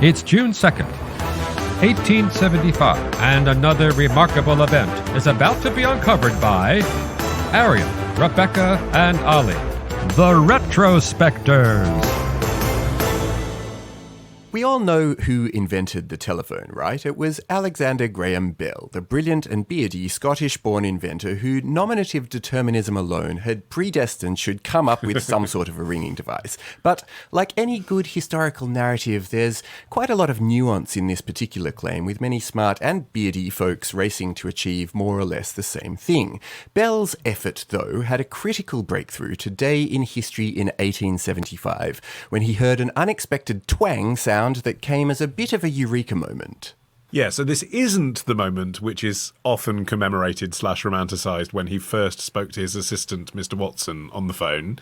It's June 2nd, 1875, and another remarkable event is about to be uncovered by Arion, Rebecca, and Olly, the Retrospectors. We all know who invented the telephone, right? It was Alexander Graham Bell, the brilliant and beardy Scottish-born inventor who nominative determinism alone had predestined should come up with some sort of a ringing device. But like any good historical narrative, there's quite a lot of nuance in this particular claim, with many smart and beardy folks racing to achieve more or less the same thing. Bell's effort, though, had a critical breakthrough today in history in 1875, when he heard an unexpected twang sound that came as a bit of a eureka moment. Yeah, so this isn't the moment which is often commemorated / romanticised when he first spoke to his assistant, Mr. Watson, on the phone.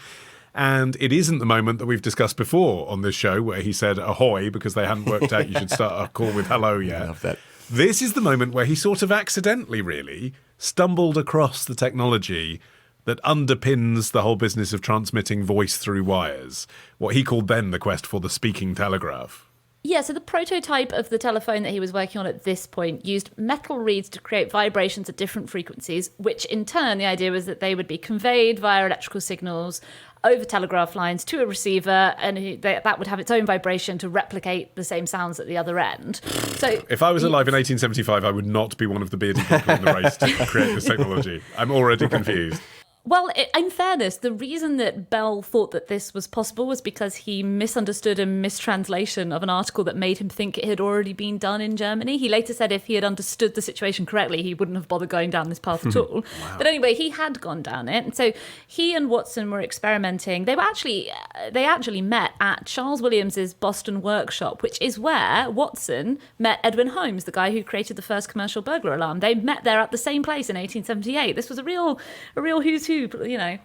And it isn't the moment that we've discussed before on this show where he said ahoy because they hadn't worked out you should start a call with hello yet. I love that. This is the moment where he sort of accidentally, really, stumbled across the technology that underpins the whole business of transmitting voice through wires, what he called then the quest for the speaking telegraph. Yeah, so the prototype of the telephone that he was working on at this point used metal reeds to create vibrations at different frequencies, which in turn, the idea was that they would be conveyed via electrical signals over telegraph lines to a receiver, and that would have its own vibration to replicate the same sounds at the other end. So, if I was alive in 1875, I would not be one of the bearded people in the race to create this technology. I'm already confused. Well, in fairness, the reason that Bell thought that this was possible was because he misunderstood a mistranslation of an article that made him think it had already been done in Germany. He later said if he had understood the situation correctly, he wouldn't have bothered going down this path at all. Wow. But anyway, he had gone down it. And so he and Watson were experimenting. They actually met at Charles Williams's Boston workshop, which is where Watson met Edwin Holmes, the guy who created the first commercial burglar alarm. They met there at the same place in 1878. This was a real who's who. You know,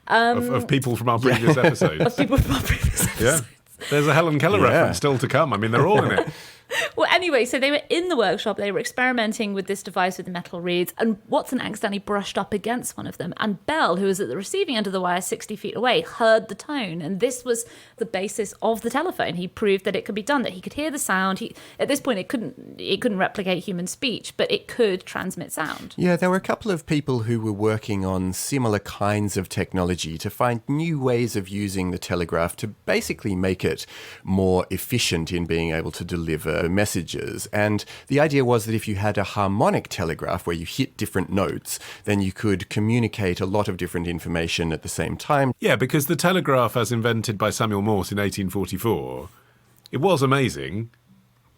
of people from our previous episode. Of people from our previous episodes. Yeah. There's a Helen Keller reference still to come. I mean, they're all in it. Well, anyway, so they were in the workshop, they were experimenting with this device with the metal reeds, and Watson accidentally brushed up against one of them, and Bell, who was at the receiving end of the wire 60 feet away, heard the tone, and this was the basis of the telephone. He proved that it could be done, that he could hear the sound. At this point, it couldn't replicate human speech, but it could transmit sound. Yeah, there were a couple of people who were working on similar kinds of technology to find new ways of using the telegraph to basically make it more efficient in being able to deliver messages. And the idea was that if you had a harmonic telegraph where you hit different notes, then you could communicate a lot of different information at the same time. Yeah, because the telegraph as invented by Samuel Morse in 1844, it was amazing,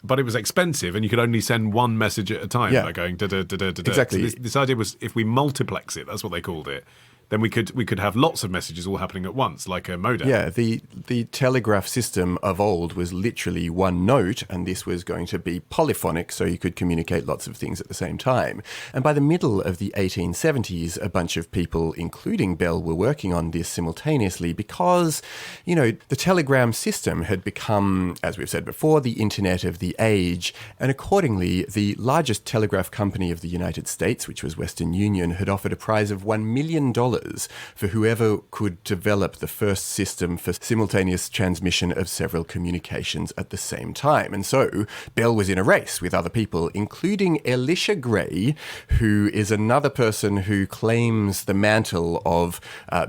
but it was expensive and you could only send one message at a time by going da-da-da-da-da-da. Exactly. So this idea was if we multiplex it, that's what they called it, then we could have lots of messages all happening at once, like a modem. Yeah, the telegraph system of old was literally one note, and this was going to be polyphonic, so you could communicate lots of things at the same time. And by the middle of the 1870s, a bunch of people, including Bell, were working on this simultaneously because, you know, the telegram system had become, as we've said before, the internet of the age, and accordingly, the largest telegraph company of the United States, which was Western Union, had offered a prize of $1 million for whoever could develop the first system for simultaneous transmission of several communications at the same time. And so Bell was in a race with other people, including Elisha Gray, who is another person who claims the mantle of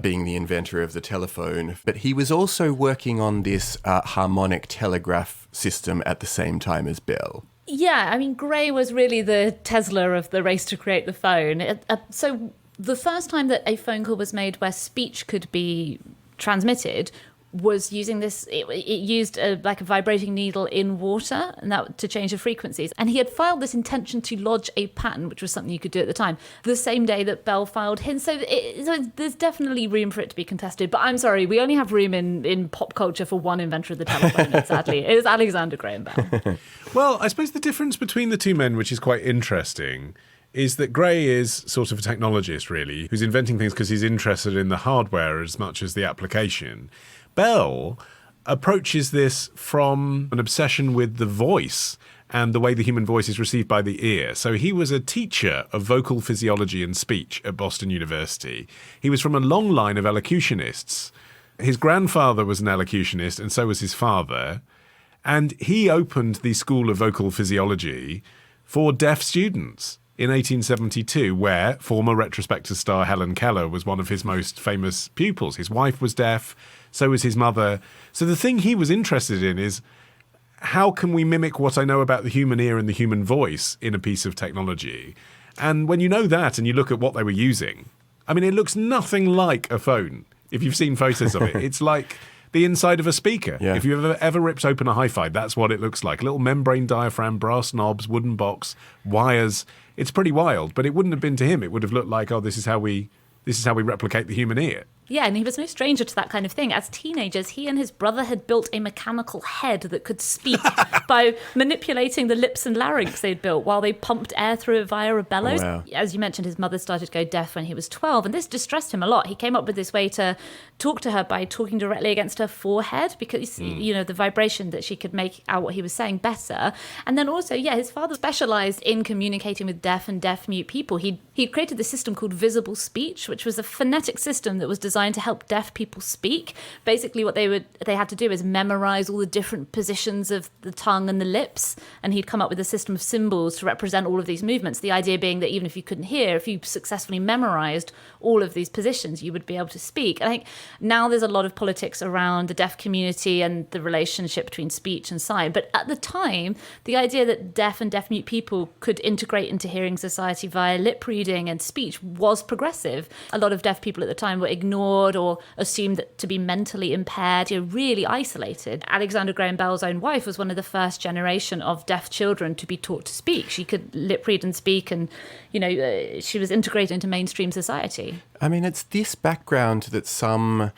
being the inventor of the telephone. But he was also working on this harmonic telegraph system at the same time as Bell. Yeah, I mean, Gray was really the Tesla of the race to create the phone. So the first time that a phone call was made where speech could be transmitted was using this. It used a vibrating needle in water, and that to change the frequencies. And he had filed this intention to lodge a patent, which was something you could do at the time, the same day that Bell filed his. So there's definitely room for it to be contested. But I'm sorry, we only have room in pop culture for one inventor of the telephone. Sadly, it is Alexander Graham Bell. Well, I suppose the difference between the two men, which is quite interesting, is that Gray is sort of a technologist, really, who's inventing things because he's interested in the hardware as much as the application. Bell approaches this from an obsession with the voice and the way the human voice is received by the ear. So he was a teacher of vocal physiology and speech at Boston University. He was from a long line of elocutionists. His grandfather was an elocutionist, and so was his father. And he opened the School of Vocal Physiology for deaf students in 1872, where former Retrospector star Helen Keller was one of his most famous pupils. His wife was deaf, so was his mother. So the thing he was interested in is, how can we mimic what I know about the human ear and the human voice in a piece of technology? And when you know that and you look at what they were using, I mean, it looks nothing like a phone. If you've seen photos of it, it's like the inside of a speaker. Yeah. If you've ever ripped open a hi-fi, that's what it looks like. A little membrane diaphragm, brass knobs, wooden box, wires. It's pretty wild, but it wouldn't have been to him. It would have looked like, oh, this is how we replicate the human ear. Yeah, and he was no stranger to that kind of thing. As teenagers, he and his brother had built a mechanical head that could speak by manipulating the lips and larynx they'd built while they pumped air through it via a bellows. Wow. As you mentioned, his mother started to go deaf when he was 12, and this distressed him a lot. He came up with this way to talk to her by talking directly against her forehead because, the vibration that she could make out what he was saying better. And then also, his father specialized in communicating with deaf and deaf-mute people. He created this system called visible speech, which was a phonetic system that was designed to help deaf people speak. Basically, what they had to do is memorize all the different positions of the tongue and the lips, and he'd come up with a system of symbols to represent all of these movements. The idea being that even if you couldn't hear, if you successfully memorized all of these positions, you would be able to speak. I think now there's a lot of politics around the deaf community and the relationship between speech and sign. But at the time, the idea that deaf and deaf-mute people could integrate into hearing society via lip reading and speech was progressive. A lot of deaf people at the time were ignored or assumed that to be mentally impaired, really isolated. Alexander Graham Bell's own wife was one of the first generation of deaf children to be taught to speak. She could lip read and speak, and she was integrated into mainstream society. I mean, it's this background that some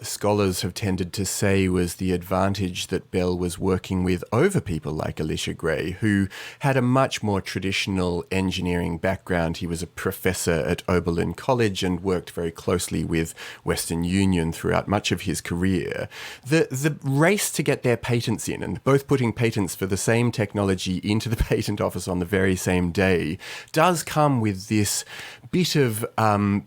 scholars have tended to say was the advantage that Bell was working with over people like Elisha Gray, who had a much more traditional engineering background. He was a professor at Oberlin College and worked very closely with Western Union throughout much of his career. The race to get their patents in, and both putting patents for the same technology into the patent office on the very same day, does come with this bit of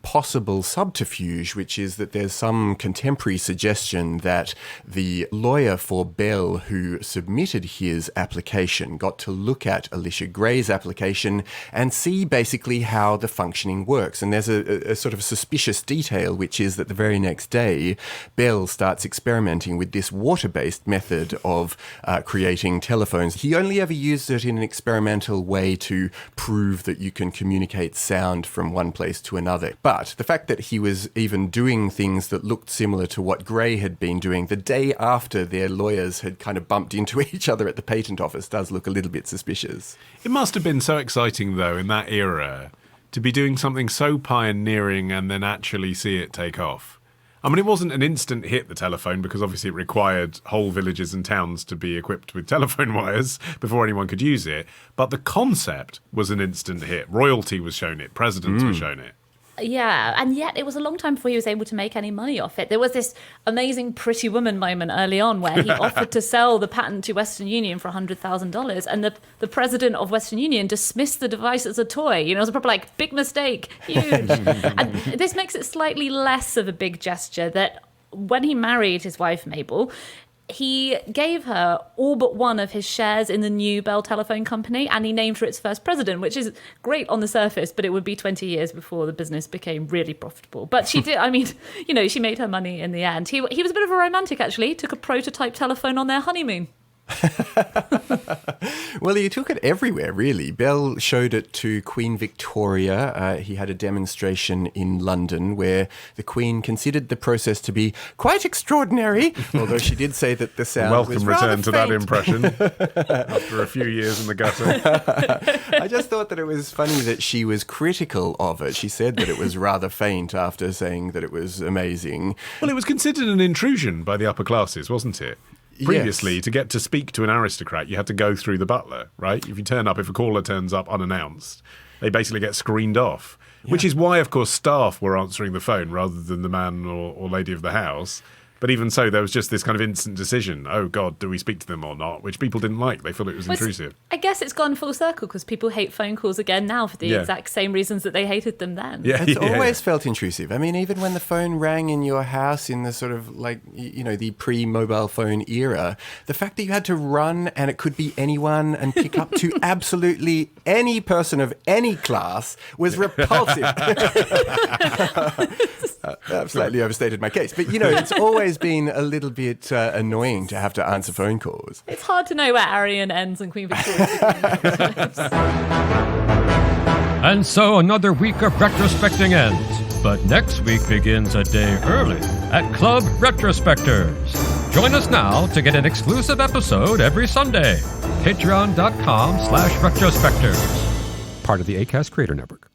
possible subterfuge, which is that there's some contemporary suggestion that the lawyer for Bell who submitted his application got to look at Elisha Gray's application and see basically how the functioning works. And there's a sort of suspicious detail, which is that the very next day, Bell starts experimenting with this water-based method of creating telephones. He only ever used it in an experimental way to prove that you can communicate sound from one place to another. But the fact that he was even doing things that looked similar to what Gray had been doing the day after their lawyers had kind of bumped into each other at the patent office does look a little bit suspicious. It must have been so exciting, though, in that era, to be doing something so pioneering and then actually see it take off. I mean, it wasn't an instant hit, the telephone, because obviously it required whole villages and towns to be equipped with telephone wires before anyone could use it. But the concept was an instant hit. Royalty was shown it. Presidents were shown it. Yeah, and yet it was a long time before he was able to make any money off it. There was this amazing Pretty Woman moment early on where he offered to sell the patent to Western Union for $100,000, and the president of Western Union dismissed the device as a toy. It was a proper big mistake, huge. And this makes it slightly less of a big gesture that when he married his wife Mabel, he gave her all but one of his shares in the new Bell Telephone Company, and he named her its first president, which is great on the surface, but it would be 20 years before the business became really profitable. But she did, she made her money in the end. He was a bit of a romantic, actually. He took a prototype telephone on their honeymoon. Well, he took it everywhere, really. Bell showed it to Queen Victoria. He had a demonstration in London where the Queen considered the process to be quite extraordinary, although she did say that the sound was rather return to faint. that impression after a few years in the gutter. I just thought that it was funny that she was critical of it. She said that it was rather faint after saying that it was amazing. Well, it was considered an intrusion by the upper classes, wasn't it? Previously, Yes. to get to speak to an aristocrat, you had to go through the butler, right? If a caller turns up unannounced, they basically get screened off, which is why, of course, staff were answering the phone rather than the man or lady of the house. But even so, there was just this kind of instant decision. Oh, God, do we speak to them or not? Which people didn't like. They thought it was intrusive. I guess it's gone full circle because people hate phone calls again now for the exact same reasons that they hated them then. Yeah, It's always felt intrusive. I mean, even when the phone rang in your house in the sort of like, the pre-mobile phone era, the fact that you had to run and it could be anyone and pick up to absolutely any person of any class was repulsive. I've slightly overstated my case. But, it's always been a little bit annoying to have to answer phone calls. It's hard to know where Arion ends and Queen Victoria begins. And so another week of retrospecting ends. But next week begins a day early at Club Retrospectors. Join us now to get an exclusive episode every Sunday. Patreon.com/retrospectors. Part of the Acast Creator Network.